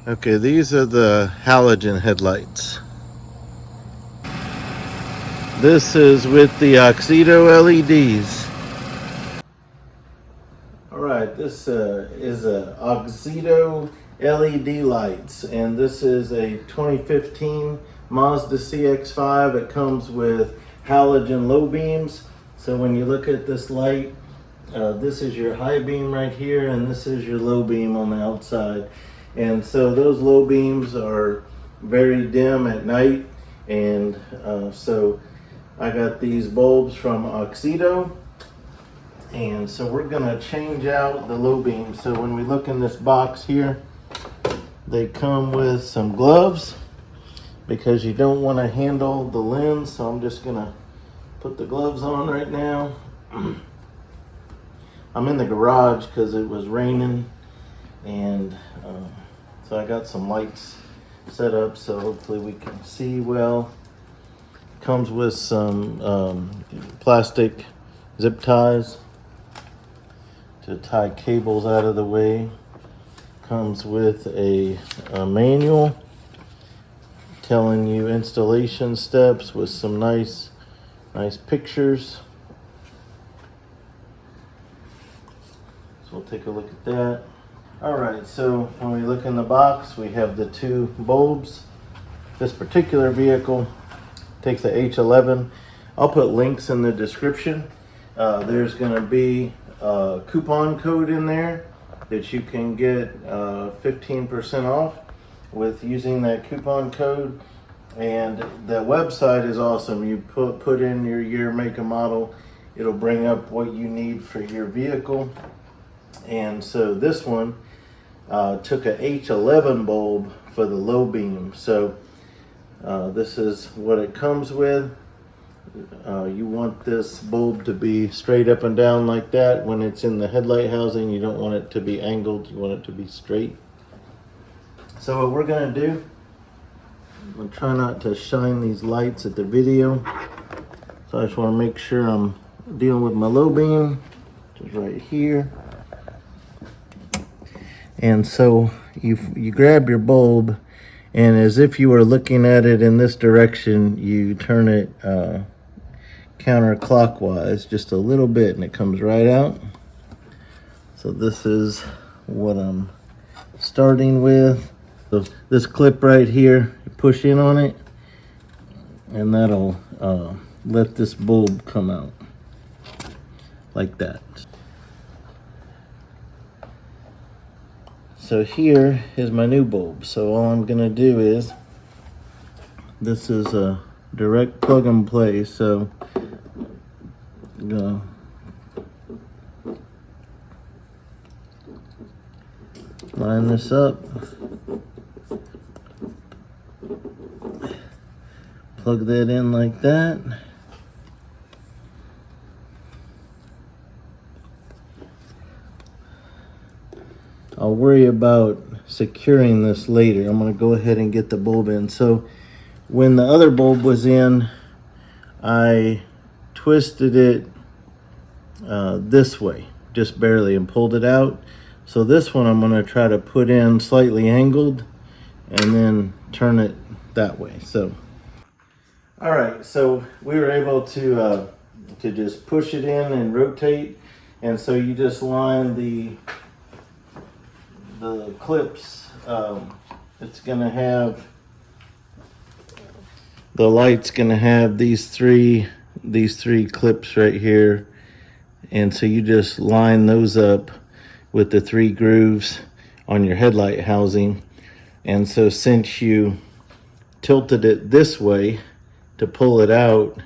Okay, these are the halogen headlights. This is with the AUXITO LEDs. Alright, this is a AUXITO LED lights, and this is a 2015 Mazda CX-5. It comes with halogen low beams. So when you look at this light, this is your high beam right here, and this is your low beam on the outside. And so those low beams are very dim at night, and so I got these bulbs from AUXITO, and so we're gonna change out the low beams. So when we look in this box here, they come with some gloves because you don't want to handle the lens. So I'm just gonna put the gloves on right now. I'm in the garage because it was raining, and so I got some lights set up so hopefully we can see well. Comes with some plastic zip ties to tie cables out of the way. Comes with a manual telling you installation steps with some nice pictures. So we'll take a look at that. Alright, so when we look in the box, we have the two bulbs. This particular vehicle takes the H11. I'll put links in the description. There's going to be a coupon code in there that you can get 15% off with using that coupon code. And the website is awesome. You put in your year, make, and model. It'll bring up what you need for your vehicle. And so this one took a H11 bulb for the low beam. So this is what it comes with. You want this bulb to be straight up and down like that. When it's in the headlight housing, you don't want it to be angled. You want it to be straight. So what we're gonna do, I'm gonna try not to shine these lights at the video. So I just wanna make sure I'm dealing with my low beam, which is right here. And so you grab your bulb, and as if you were looking at it in this direction, you turn it counterclockwise just a little bit, and it comes right out. So this is what I'm starting with. So this clip right here, you push in on it, and that'll let this bulb come out like that. So here is my new bulb. So all I'm gonna do is, this is a direct plug and play. So I'm gonna line this up, plug that in like that. I'll worry about securing this later. I'm going to go ahead and get the bulb in. So when the other bulb was in, I twisted it this way, just barely, and pulled it out. So this one I'm going to try to put in slightly angled and then turn it that way. So all right, so we were able to just push it in and rotate. And so you just line the clips. It's gonna have, the light's gonna have these three clips right here, and so you just line those up with the 3 grooves on your headlight housing. And so since you tilted it this way to pull it out,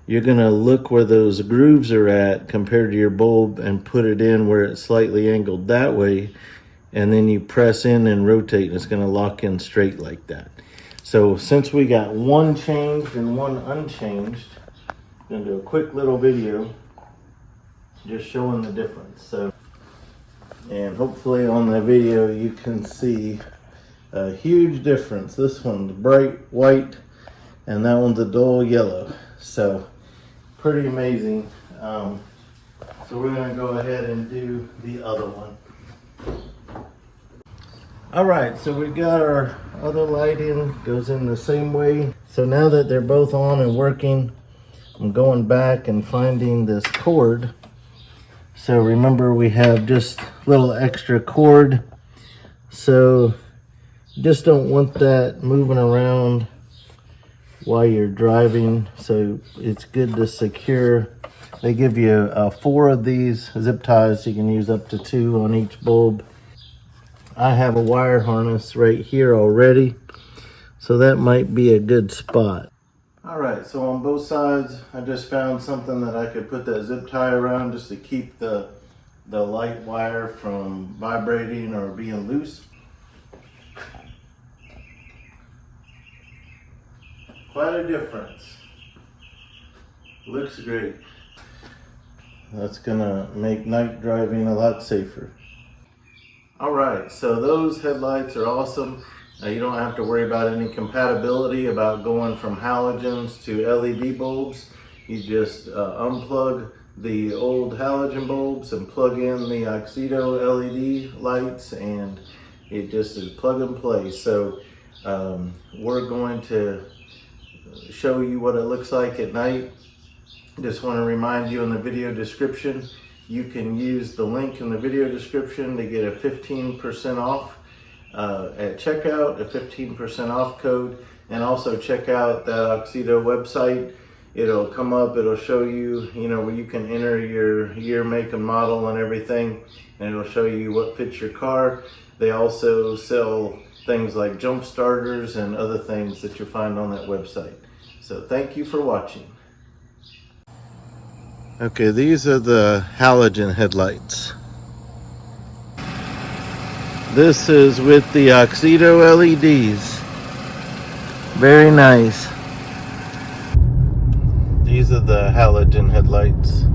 you're gonna look where those grooves are at compared to your bulb and put it in where it's slightly angled that way, and then you press in and rotate, and it's gonna lock in straight like that. So since we got one changed and one unchanged, I'm gonna do a quick little video just showing the difference. So, and hopefully on the video you can see a huge difference. This one's bright white and that one's a dull yellow. So pretty amazing. So we're gonna go ahead and do the other one. All right, so we got our other light in, goes in the same way. So now that they're both on and working, I'm going back and finding this cord. So remember, we have just a little extra cord. So just don't want that moving around while you're driving. So it's good to secure. They give you 4 of these zip ties. You can use up to 2 on each bulb. I have a wire harness right here already, so that might be a good spot. All right, so on both sides, I just found something that I could put that zip tie around just to keep the light wire from vibrating or being loose. Quite a difference. Looks great. That's gonna make night driving a lot safer. All right, so those headlights are awesome. You don't have to worry about any compatibility about going from halogens to LED bulbs. You just unplug the old halogen bulbs and plug in the AUXITO LED lights, and it just is plug and play. So we're going to show you what it looks like at night. Just want to remind you, in the video description, you can use the link in the video description to get a 15% off at checkout, a 15% off code, and also check out that AUXITO website. It'll come up, it'll show you, where you can enter your year, make, and model and everything, and it'll show you what fits your car. They also sell things like jump starters and other things that you'll find on that website. So thank you for watching. Okay, these are the halogen headlights. This is with the AUXITO LEDs. Very nice. These are the halogen headlights.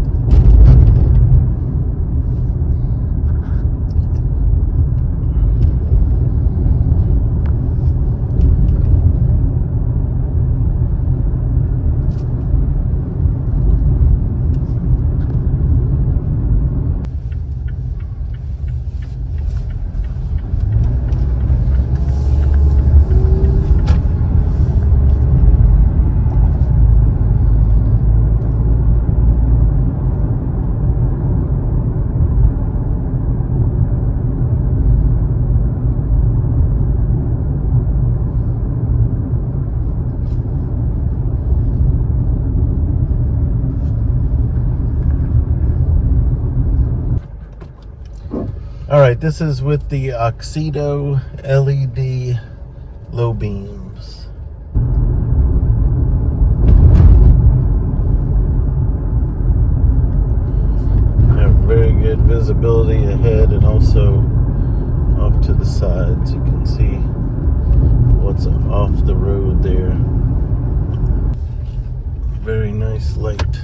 All right, this is with the AUXITO LED low beams. Have very good visibility ahead and also off to the sides. You can see what's off the road there. Very nice light.